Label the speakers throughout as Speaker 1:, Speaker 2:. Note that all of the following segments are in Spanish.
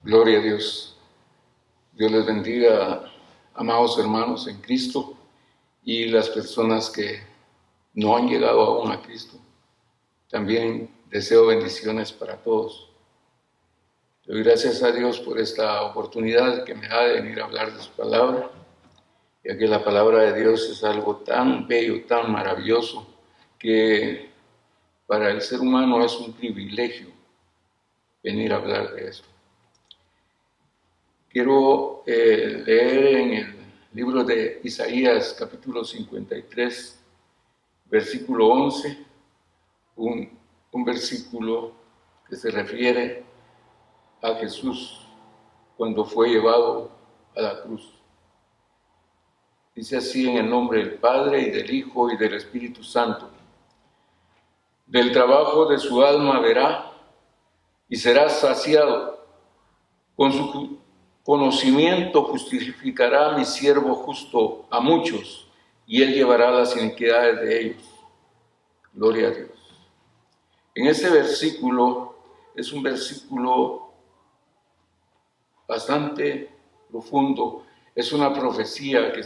Speaker 1: Gloria a Dios. Dios les bendiga, amados hermanos en Cristo, y las personas que no han llegado aún a Cristo. También deseo bendiciones para todos. Doy gracias a Dios por esta oportunidad que me da de venir a hablar de su palabra, ya que la palabra de Dios es algo tan bello, tan maravilloso, que para el ser humano es un privilegio venir a hablar de eso. Quiero leer en el libro de Isaías, capítulo 53, versículo 11, un versículo que se refiere a Jesús cuando fue llevado a la cruz. Dice así: en el nombre del Padre, y del Hijo, y del Espíritu Santo. Del trabajo de su alma verá, y será saciado. Con su conocimiento justificará mi siervo justo a muchos, y él llevará las iniquidades de ellos. Gloria a Dios. En este versículo, es un versículo bastante profundo. Es una profecía que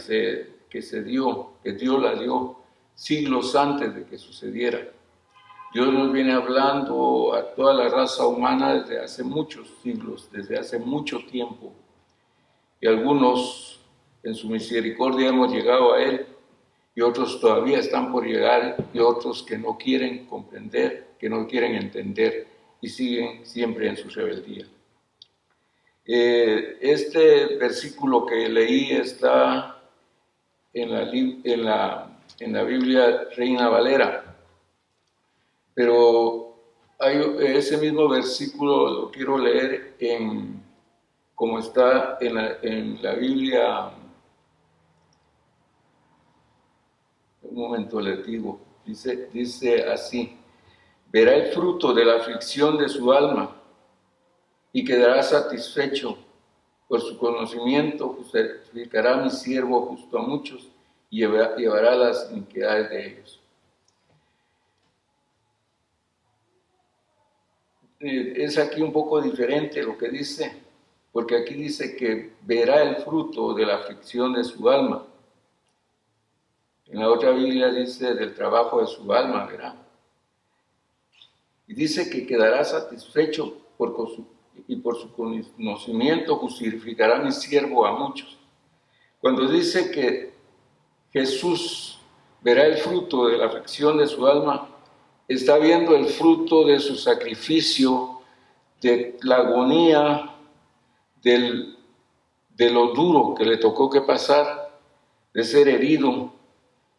Speaker 1: Dios la dio siglos antes de que sucediera. Dios nos viene hablando a toda la raza humana desde hace muchos siglos, desde hace mucho tiempo. Y algunos en su misericordia hemos llegado a Él, y otros todavía están por llegar, y otros que no quieren comprender, que no quieren entender, y siguen siempre en su rebeldía. Este versículo que leí está en la Biblia Reina Valera, pero ese mismo versículo lo quiero leer como está en la Biblia. Un momento les digo, dice así: verá el fruto de la aflicción de su alma y quedará satisfecho. Por su conocimiento justificará mi siervo justo a muchos y llevará las iniquidades de ellos. Es aquí un poco diferente lo que dice, porque aquí dice que verá el fruto de la aflicción de su alma. En la otra Biblia dice del trabajo de su alma, verá. Y dice que quedará satisfecho y por su conocimiento justificará mi siervo a muchos. Cuando dice que Jesús verá el fruto de la aflicción de su alma, está viendo el fruto de su sacrificio, de la agonía, de lo duro que le tocó que pasar, de ser herido,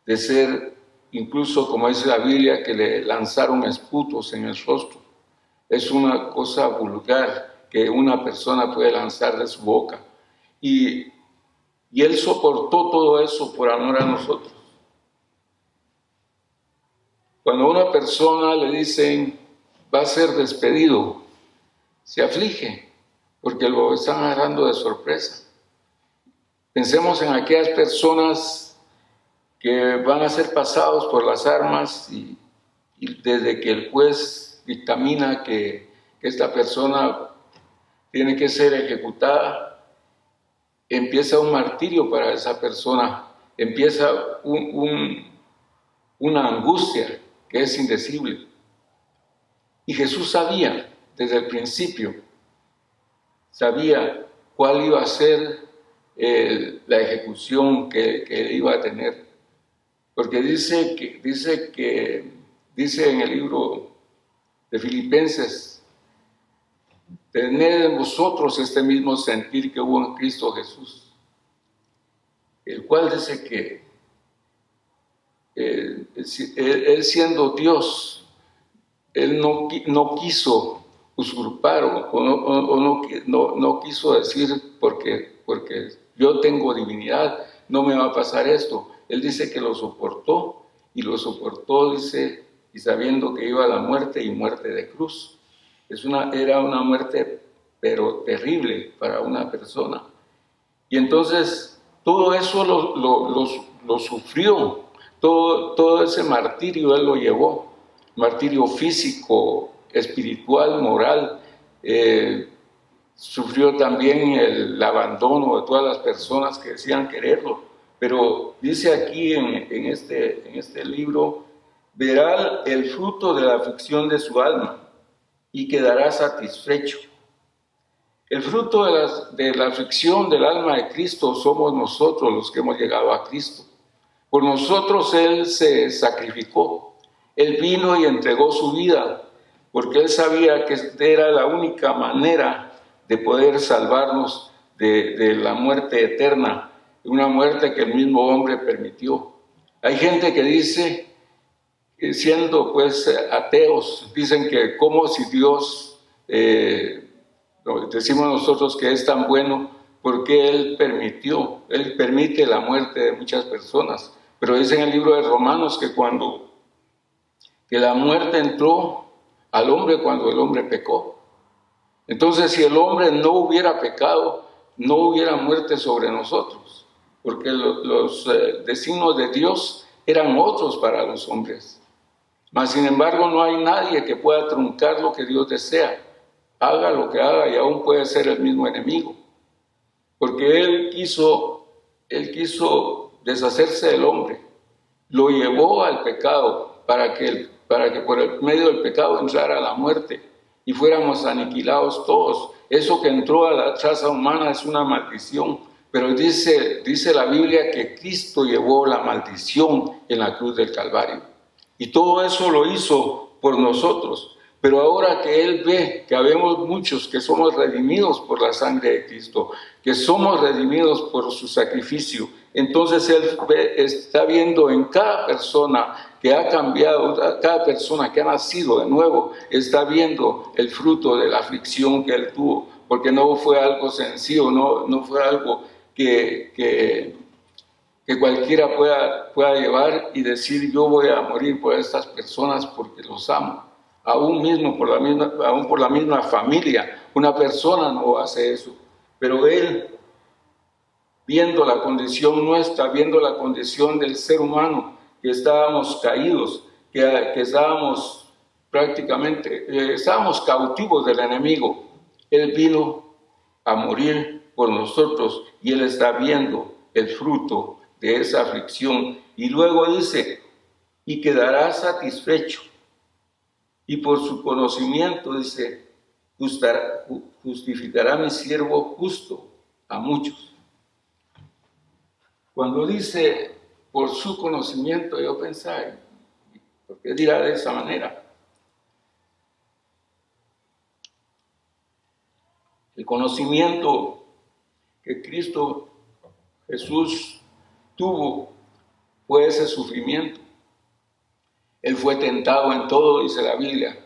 Speaker 1: de ser, incluso como dice la Biblia, que le lanzaron esputos en el rostro. Es una cosa vulgar que una persona puede lanzar de su boca. Y él soportó todo eso por amor a nosotros. Cuando a una persona le dicen va a ser despedido, se aflige porque lo están agarrando de sorpresa. Pensemos en aquellas personas que van a ser pasados por las armas y desde que el juez dictamina que esta persona tiene que ser ejecutada, empieza un martirio para esa persona, empieza una angustia que es indecible. Y Jesús sabía desde el principio, sabía cuál iba a ser la ejecución que iba a tener. Porque dice en el libro de Filipenses: tened en vosotros este mismo sentir que hubo en Cristo Jesús, el cual dice que él siendo Dios, él no quiso usurpar o no quiso decir porque yo tengo divinidad, no me va a pasar esto. Él dice que lo soportó, dice, y sabiendo que iba a la muerte, y muerte de cruz. Era una muerte, pero terrible para una persona. Y entonces todo eso lo sufrió, todo ese martirio él lo llevó, martirio físico, espiritual, moral, sufrió también el abandono de todas las personas que decían quererlo. Pero dice aquí en este libro, verá el fruto de la aflicción de su alma y quedará satisfecho. El fruto de la aflicción del alma de Cristo somos nosotros los que hemos llegado a Cristo. Por nosotros Él se sacrificó. Él vino y entregó su vida, porque Él sabía que era la única manera de poder salvarnos de la muerte eterna, una muerte que el mismo hombre permitió. Hay gente que dice, siendo pues ateos, dicen que como si Dios, decimos nosotros que es tan bueno, porque Él permite la muerte de muchas personas. Pero dice en el libro de Romanos que la muerte entró al hombre cuando el hombre pecó. Entonces, si el hombre no hubiera pecado, no hubiera muerte sobre nosotros, porque los designios de Dios eran otros para los hombres. Mas, sin embargo, no hay nadie que pueda truncar lo que Dios desea. Haga lo que haga y aún puede ser el mismo enemigo. Porque Él quiso deshacerse del hombre. Lo llevó al pecado para que por el medio del pecado entrara la muerte y fuéramos aniquilados todos. Eso que entró a la raza humana es una maldición, pero dice la Biblia que Cristo llevó la maldición en la cruz del Calvario. Y todo eso lo hizo por nosotros. Pero ahora que Él ve que habemos muchos que somos redimidos por la sangre de Cristo, que somos redimidos por su sacrificio, entonces Él está viendo en cada persona que ha cambiado, cada persona que ha nacido de nuevo, está viendo el fruto de la aflicción que Él tuvo, porque no fue algo sencillo, no fue algo que cualquiera pueda llevar y decir, yo voy a morir por estas personas porque los amo. Aún por la misma familia, una persona no hace eso. Pero Él, viendo la condición nuestra, viendo la condición del ser humano, que estábamos caídos, que estábamos estábamos cautivos del enemigo, Él vino a morir por nosotros y Él está viendo el fruto de esa aflicción. Y luego dice, y quedará satisfecho. Y por su conocimiento, dice, justificará mi siervo justo a muchos. Cuando dice por su conocimiento, yo pensaba, ¿por qué dirá de esa manera? El conocimiento que Cristo Jesús tuvo fue ese sufrimiento. Él fue tentado en todo, dice la Biblia,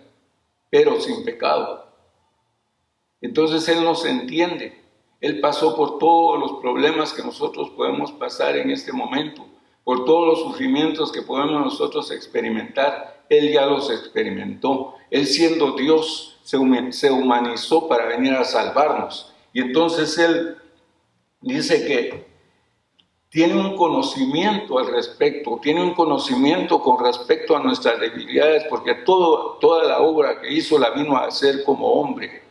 Speaker 1: pero sin pecado. Entonces Él nos entiende. Él pasó por todos los problemas que nosotros podemos pasar en este momento, por todos los sufrimientos que podemos nosotros experimentar. Él ya los experimentó. Él, siendo Dios, se humanizó para venir a salvarnos. Y entonces Él dice que tiene un conocimiento al respecto, tiene un conocimiento con respecto a nuestras debilidades, porque toda la obra que hizo la vino a hacer como hombre.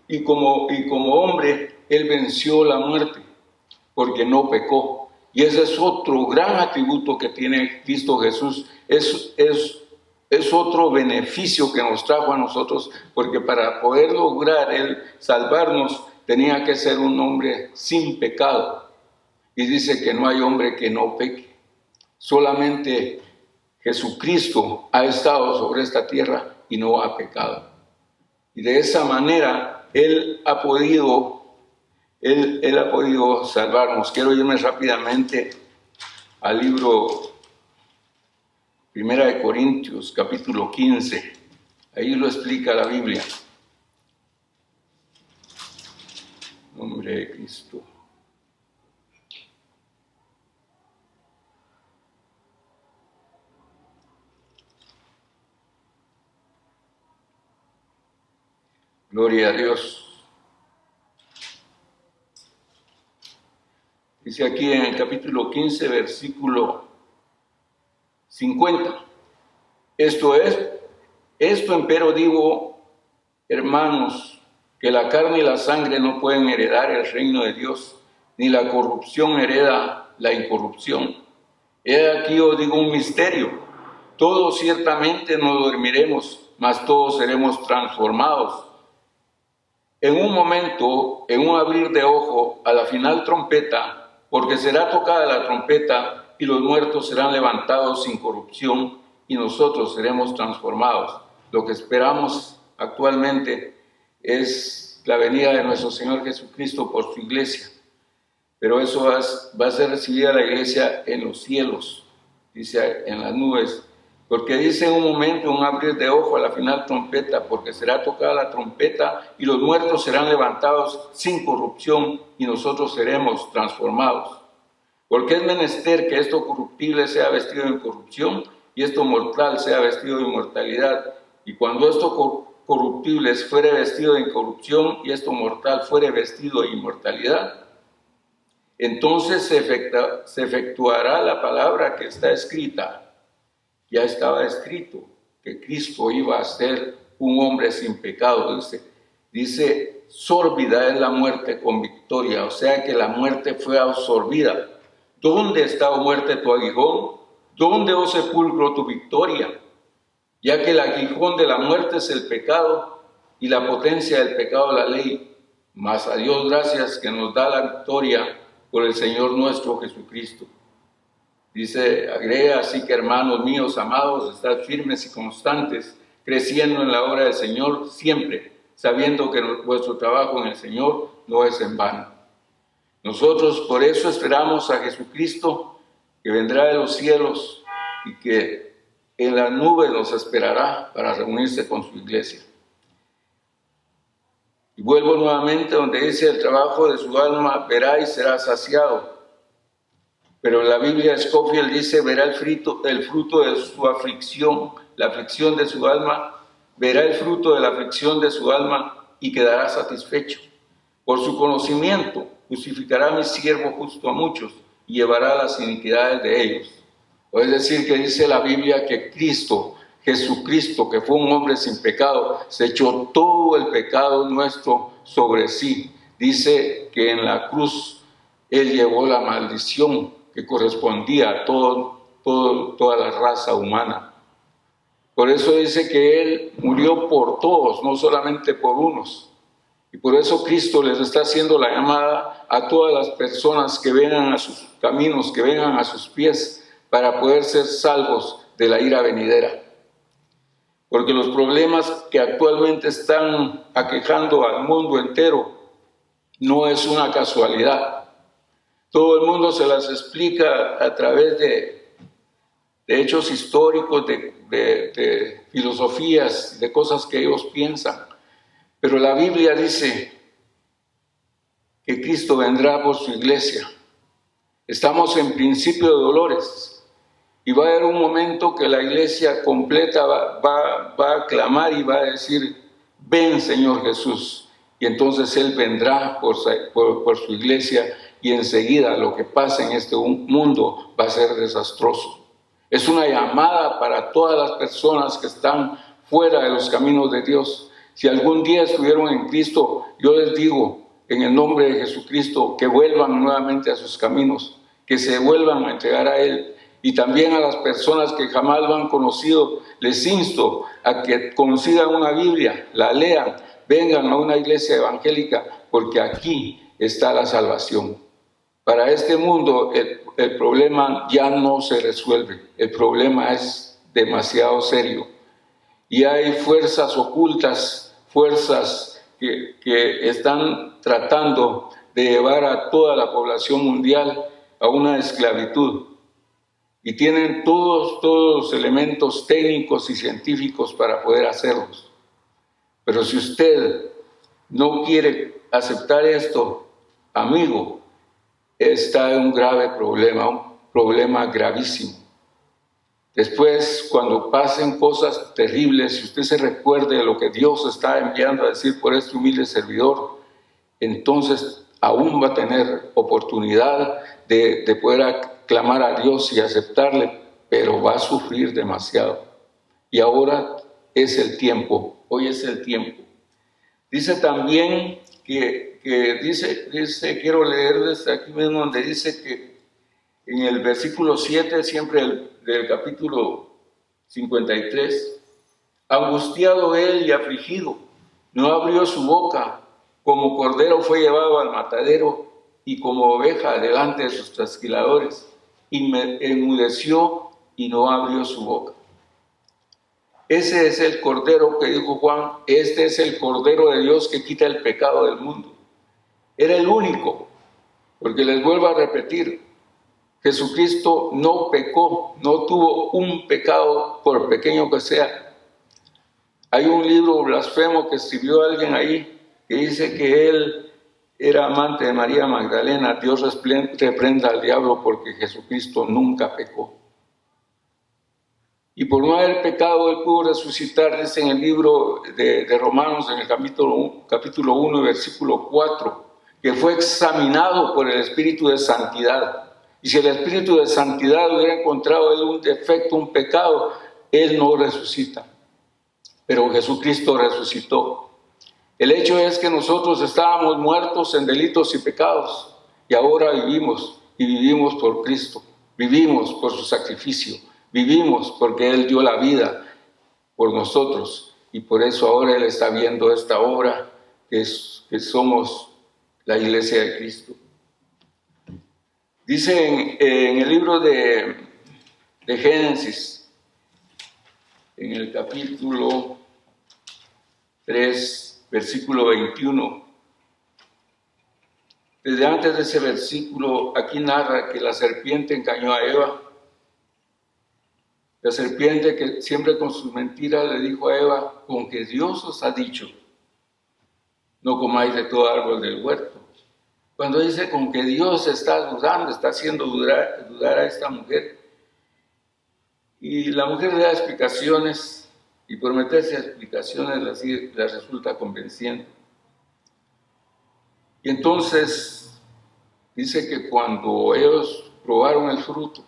Speaker 1: Y como hombre, Él venció la muerte, porque no pecó. Y ese es otro gran atributo que tiene Cristo Jesús. Es otro beneficio que nos trajo a nosotros, porque para poder lograr Él salvarnos, tenía que ser un hombre sin pecado. Y dice que no hay hombre que no peque. Solamente Jesucristo ha estado sobre esta tierra y no ha pecado. Y de esa manera Él ha podido salvarnos. Quiero irme rápidamente al libro 1 de Corintios, capítulo 15. Ahí lo explica la Biblia. Nombre de Cristo. Gloria a Dios. Dice aquí en el capítulo 15, versículo 50. Esto empero digo, hermanos, que la carne y la sangre no pueden heredar el reino de Dios, ni la corrupción hereda la incorrupción. He aquí os digo un misterio: todos ciertamente no dormiremos, mas todos seremos transformados. En un momento, en un abrir de ojo, a la final trompeta, porque será tocada la trompeta y los muertos serán levantados sin corrupción y nosotros seremos transformados. Lo que esperamos actualmente es la venida de nuestro Señor Jesucristo por su iglesia. Pero eso va a ser recibida la iglesia en los cielos, dice en las nubes. Porque dice en un momento, un abrir de ojo a la final trompeta, porque será tocada la trompeta y los muertos serán levantados sin corrupción y nosotros seremos transformados. Porque es menester que esto corruptible sea vestido de incorrupción y esto mortal sea vestido de inmortalidad. Y cuando esto corruptible fuere vestido de incorrupción y esto mortal fuere vestido de inmortalidad, entonces se efectuará la palabra que está escrita. Ya estaba escrito que Cristo iba a ser un hombre sin pecado, dice, sórbida es la muerte con victoria, o sea que la muerte fue absorbida. ¿Dónde está, oh muerte, tu aguijón? ¿Dónde, oh sepulcro, tu victoria? Ya que el aguijón de la muerte es el pecado y la potencia del pecado la ley. Mas a Dios gracias que nos da la victoria por el Señor nuestro Jesucristo. Dice, agrega, así que hermanos míos amados, estad firmes y constantes, creciendo en la obra del Señor siempre, sabiendo que vuestro trabajo en el Señor no es en vano. Nosotros por eso esperamos a Jesucristo, que vendrá de los cielos y que en las nubes nos esperará para reunirse con su iglesia. Y vuelvo nuevamente donde dice, el trabajo de su alma verá y será saciado. Pero la Biblia Scofield dice, verá el fruto de su aflicción, la aflicción de su alma, verá el fruto de la aflicción de su alma y quedará satisfecho. Por su conocimiento justificará a mi siervo justo a muchos y llevará las iniquidades de ellos. Es decir, que dice la Biblia que Jesucristo, que fue un hombre sin pecado, se echó todo el pecado nuestro sobre sí. Dice que en la cruz Él llevó la maldición que correspondía a toda la raza humana. Por eso dice que Él murió por todos, no solamente por unos. Y por eso Cristo les está haciendo la llamada a todas las personas que vengan a sus caminos, que vengan a sus pies, para poder ser salvos de la ira venidera. Porque los problemas que actualmente están aquejando al mundo entero no es una casualidad. Todo el mundo se las explica a través de hechos históricos, de filosofías, de cosas que ellos piensan. Pero la Biblia dice que Cristo vendrá por su iglesia. Estamos en principio de dolores y va a haber un momento que la iglesia completa va a clamar y va a decir, ven Señor Jesús. Y entonces Él vendrá por su iglesia y enseguida lo que pasa en este mundo va a ser desastroso. Es una llamada para todas las personas que están fuera de los caminos de Dios. Si algún día estuvieron en Cristo, yo les digo, en el nombre de Jesucristo, que vuelvan nuevamente a sus caminos, que se vuelvan a entregar a Él. Y también a las personas que jamás lo han conocido, les insto a que consigan una Biblia, la lean, vengan a una iglesia evangélica, porque aquí está la salvación. Para este mundo el problema ya no se resuelve, el problema es demasiado serio. Y hay fuerzas ocultas, fuerzas que están tratando de llevar a toda la población mundial a una esclavitud. Y tienen todos los elementos técnicos y científicos para poder hacerlos. Pero si usted no quiere aceptar esto, amigo, está en un grave problema, un problema gravísimo. Después, cuando pasen cosas terribles, si usted se recuerde de lo que Dios está enviando a decir por este humilde servidor, entonces aún va a tener oportunidad de poder clamar a Dios y aceptarle, pero va a sufrir demasiado. Y ahora es el tiempo, hoy es el tiempo. Dice también quiero leerles aquí mismo donde dice que en el versículo 7, siempre del capítulo 53, angustiado él y afligido, no abrió su boca, como cordero fue llevado al matadero y como oveja delante de sus trasquiladores, enmudeció y no abrió su boca. Ese es el cordero que dijo Juan, este es el cordero de Dios que quita el pecado del mundo. Era el único, porque les vuelvo a repetir, Jesucristo no pecó, no tuvo un pecado, por pequeño que sea. Hay un libro blasfemo que escribió alguien ahí, que dice que él era amante de María Magdalena. Dios reprenda al diablo porque Jesucristo nunca pecó. Y por no haber pecado, él pudo resucitar, dice en el libro de Romanos, en el capítulo 1, versículo 4, que fue examinado por el Espíritu de Santidad. Y si el Espíritu de Santidad hubiera encontrado en él un defecto, un pecado, él no resucita. Pero Jesucristo resucitó. El hecho es que nosotros estábamos muertos en delitos y pecados, y ahora vivimos, y vivimos por Cristo. Vivimos por su sacrificio. Vivimos porque Él dio la vida por nosotros, y por eso ahora Él está viendo esta obra que somos la iglesia de Cristo. Dice en el libro de Génesis, en el capítulo 3, versículo 21, desde antes de ese versículo, aquí narra que la serpiente engañó a Eva. La serpiente, que siempre con sus mentiras le dijo a Eva, con que Dios os ha dicho, no comáis de todo árbol del huerto. Cuando dice con que Dios está dudando, está haciendo dudar a esta mujer. Y la mujer le da explicaciones, y por meterse a explicaciones las resulta convenciendo. Y entonces dice que cuando ellos probaron el fruto,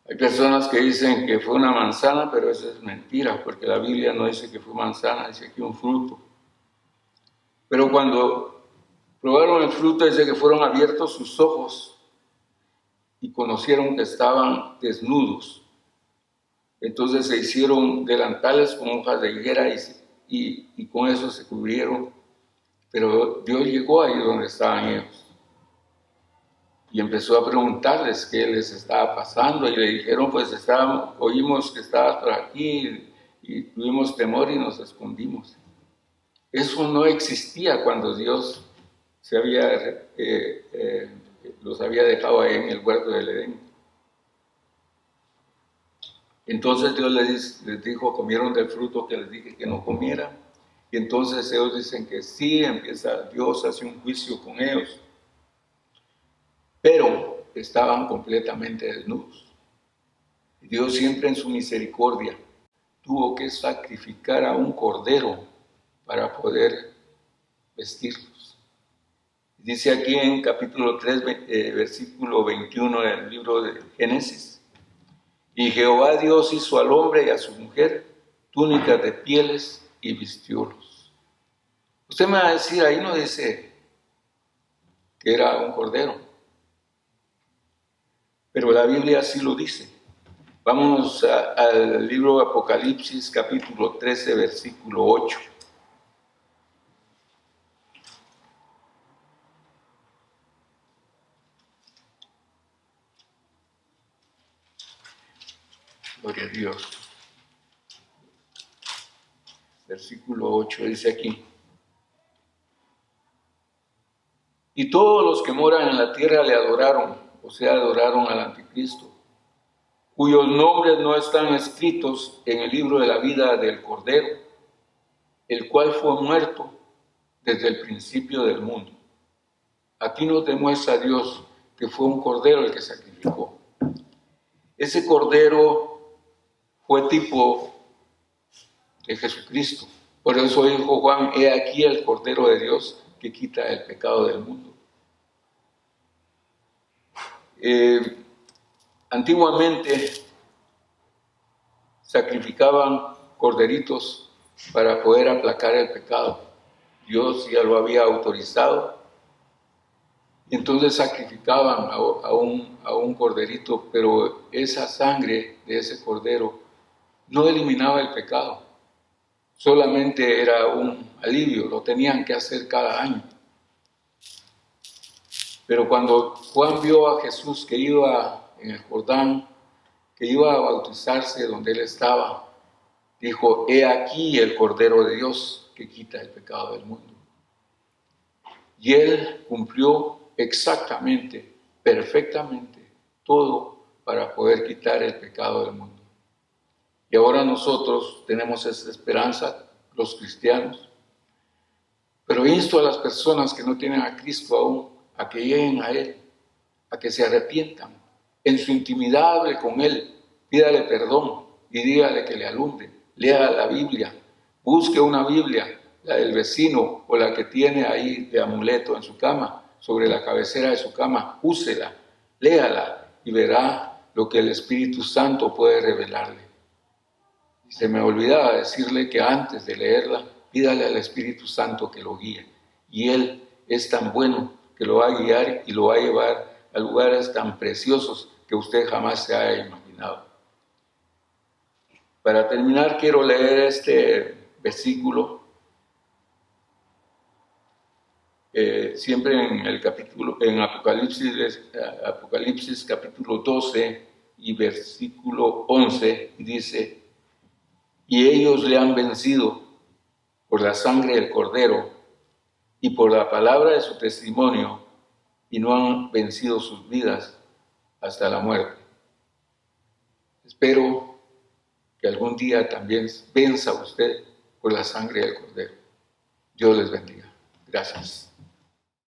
Speaker 1: hay personas que dicen que fue una manzana, pero eso es mentira, porque la Biblia no dice que fue manzana, dice que un fruto. Pero cuando probaron el fruto, dice que fueron abiertos sus ojos y conocieron que estaban desnudos. Entonces se hicieron delantales con hojas de higuera y con eso se cubrieron. Pero Dios llegó ahí donde estaban ellos. Y empezó a preguntarles qué les estaba pasando, y le dijeron, pues oímos que estabas por aquí, y tuvimos temor y nos escondimos. Eso no existía cuando Dios los había dejado ahí en el huerto del Edén. Entonces Dios les dijo, comieron del fruto que les dije que no comieran, y entonces ellos dicen que sí, Dios hace un juicio con ellos. Pero estaban completamente desnudos. Dios siempre en su misericordia tuvo que sacrificar a un cordero para poder vestirlos. Dice aquí en capítulo 3, versículo 21 del libro de Génesis, y Jehová Dios hizo al hombre y a su mujer túnicas de pieles y vistiólos. Usted me va a decir, ahí no dice que era un cordero, pero la Biblia sí lo dice. Vámonos al libro de Apocalipsis, capítulo 13, versículo 8. Gloria a Dios. Versículo 8 dice aquí: y todos los que moran en la tierra le adoraron, o sea, adoraron al anticristo, cuyos nombres no están escritos en el libro de la vida del Cordero, el cual fue muerto desde el principio del mundo. Aquí nos demuestra Dios que fue un cordero el que sacrificó. Ese cordero fue tipo de Jesucristo. Por eso dijo Juan, he aquí el Cordero de Dios que quita el pecado del mundo. Antiguamente sacrificaban corderitos para poder aplacar el pecado. Dios ya lo había autorizado. Entonces sacrificaban a un corderito, pero esa sangre de ese cordero no eliminaba el pecado. Solamente era un alivio, lo tenían que hacer cada año. Pero cuando Juan vio a Jesús que iba en el Jordán, que iba a bautizarse donde él estaba, dijo: he aquí el Cordero de Dios que quita el pecado del mundo. Y él cumplió exactamente, perfectamente, todo para poder quitar el pecado del mundo. Y ahora nosotros tenemos esa esperanza, los cristianos. Pero insto a las personas que no tienen a Cristo aún, a que lleguen a Él, a que se arrepientan. En su intimidad hable con Él, pídale perdón y dígale que le alumbre. Lea la Biblia, busque una Biblia, la del vecino o la que tiene ahí de amuleto en su cama, sobre la cabecera de su cama, úsela, léala y verá lo que el Espíritu Santo puede revelarle. Se me olvidaba decirle que antes de leerla, pídale al Espíritu Santo que lo guíe. Y Él es tan bueno que lo va a guiar y lo va a llevar a lugares tan preciosos que usted jamás se haya imaginado. Para terminar, quiero leer este versículo, siempre en el capítulo, en Apocalipsis capítulo 12 y versículo 11, dice: y ellos le han vencido por la sangre del Cordero y por la palabra de su testimonio, y no han vencido sus vidas hasta la muerte. Espero que algún día también venza usted por la sangre del Cordero. Dios les bendiga. Gracias.